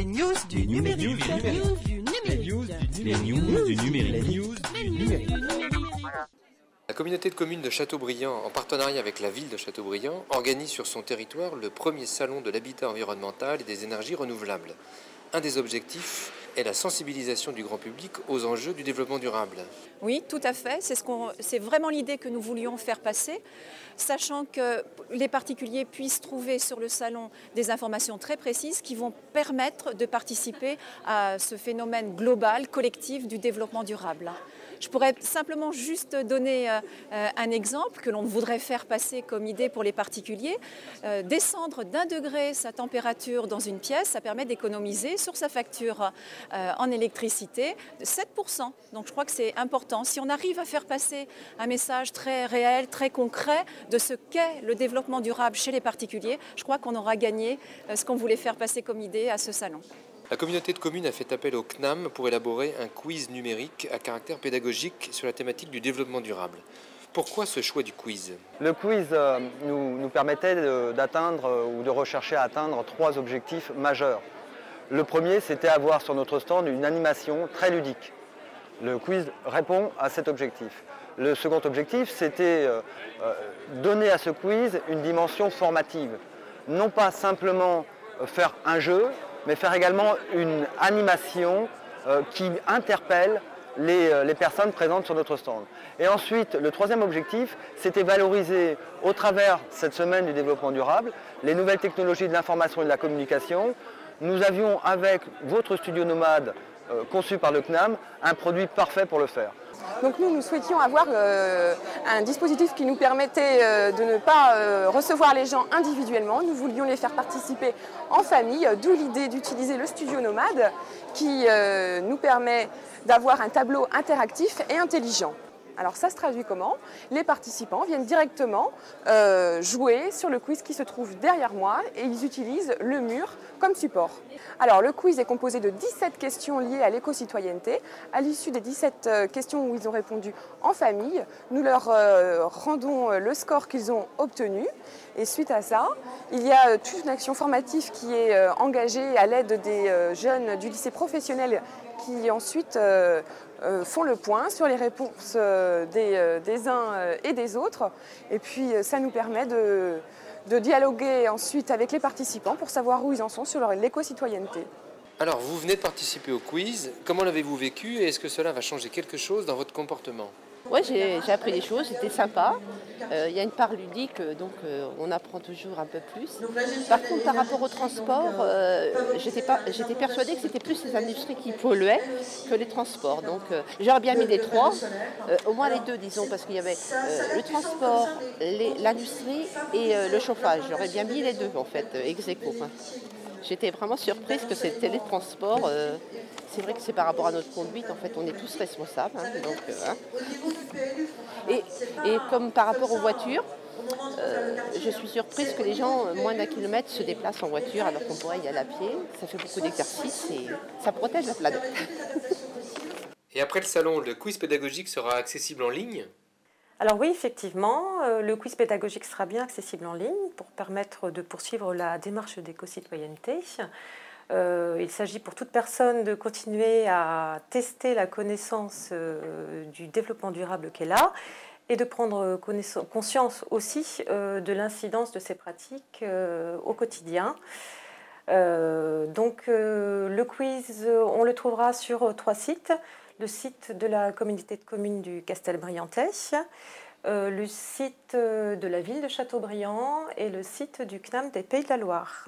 Les news du numérique. Les news du numérique. La communauté de communes de Châteaubriand, en partenariat avec la ville de Châteaubriand, organise sur son territoire le premier salon de l'habitat environnemental et des énergies renouvelables. Un des objectifs est la sensibilisation du grand public aux enjeux du développement durable. Oui, tout à fait. C'est vraiment l'idée que nous voulions faire passer, sachant que les particuliers puissent trouver sur le salon des informations très précises qui vont permettre de participer à ce phénomène global, collectif du développement durable. Je pourrais simplement juste donner un exemple que l'on voudrait faire passer comme idée pour les particuliers. Descendre d'1 degré sa température dans une pièce, ça permet d'économiser sur sa facture en électricité de 7%. Donc je crois que c'est important. Si on arrive à faire passer un message très réel, très concret de ce qu'est le développement durable chez les particuliers, je crois qu'on aura gagné ce qu'on voulait faire passer comme idée à ce salon. La communauté de communes a fait appel au CNAM pour élaborer un quiz numérique à caractère pédagogique sur la thématique du développement durable. Pourquoi ce choix du quiz? Le quiz nous permettait d'atteindre ou de rechercher à atteindre 3 objectifs majeurs. Le premier, c'était avoir sur notre stand une animation très ludique. Le quiz répond à cet objectif. Le second objectif, c'était donner à ce quiz une dimension formative. Non pas simplement faire un jeu, mais faire également une animation qui interpelle les personnes présentes sur notre stand. Et ensuite, le troisième objectif, c'était valoriser, au travers cette semaine du développement durable, les nouvelles technologies de l'information et de la communication. Nous avions, avec votre studio nomade conçu par le CNAM, un produit parfait pour le faire. Donc nous souhaitions avoir un dispositif qui nous permettait de ne pas recevoir les gens individuellement. Nous voulions les faire participer en famille, d'où l'idée d'utiliser le studio nomade qui nous permet d'avoir un tableau interactif et intelligent. Alors ça se traduit comment? Les participants viennent directement jouer sur le quiz qui se trouve derrière moi et ils utilisent le mur comme support. Alors le quiz est composé de 17 questions liées à l'éco-citoyenneté. À l'issue des 17 questions où ils ont répondu en famille, nous leur rendons le score qu'ils ont obtenu. Et suite à ça, il y a toute une action formative qui est engagée à l'aide des jeunes du lycée professionnel qui ensuite font le point sur les réponses des uns et des autres. Et puis ça nous permet de dialoguer ensuite avec les participants pour savoir où ils en sont sur l'éco-citoyenneté. Alors, vous venez de participer au quiz. Comment l'avez-vous vécu et est-ce que cela va changer quelque chose dans votre comportement? Oui, j'ai appris des choses, c'était sympa. Il y a une part ludique, donc on apprend toujours un peu plus. Par contre, par rapport au transport, j'étais persuadée que c'était plus les industries qui polluaient que les transports. Donc j'aurais bien mis les 3, au moins les 2, disons, parce qu'il y avait le transport, l'industrie et le chauffage. J'aurais bien mis les 2, en fait, ex aequo. J'étais vraiment surprise que c'était les transports. C'est vrai que c'est par rapport à notre conduite, en fait, on est tous responsables. Et comme par rapport aux voitures, je suis surprise que les gens, moins d'1 kilomètre, se déplacent en voiture alors qu'on pourrait y aller à pied. Ça fait beaucoup d'exercice et ça protège la planète. Et après le salon, le quiz pédagogique sera accessible en ligne? Alors oui, effectivement, le quiz pédagogique sera bien accessible en ligne pour permettre de poursuivre la démarche d'éco-citoyenneté. Il s'agit pour toute personne de continuer à tester la connaissance du développement durable qu'elle a et de prendre conscience aussi de l'incidence de ces pratiques au quotidien. Donc le quiz, on le trouvera sur 3 sites. Le site de la communauté de communes du Castelbriantais, le site de la ville de Châteaubriand et le site du CNAM des Pays de la Loire.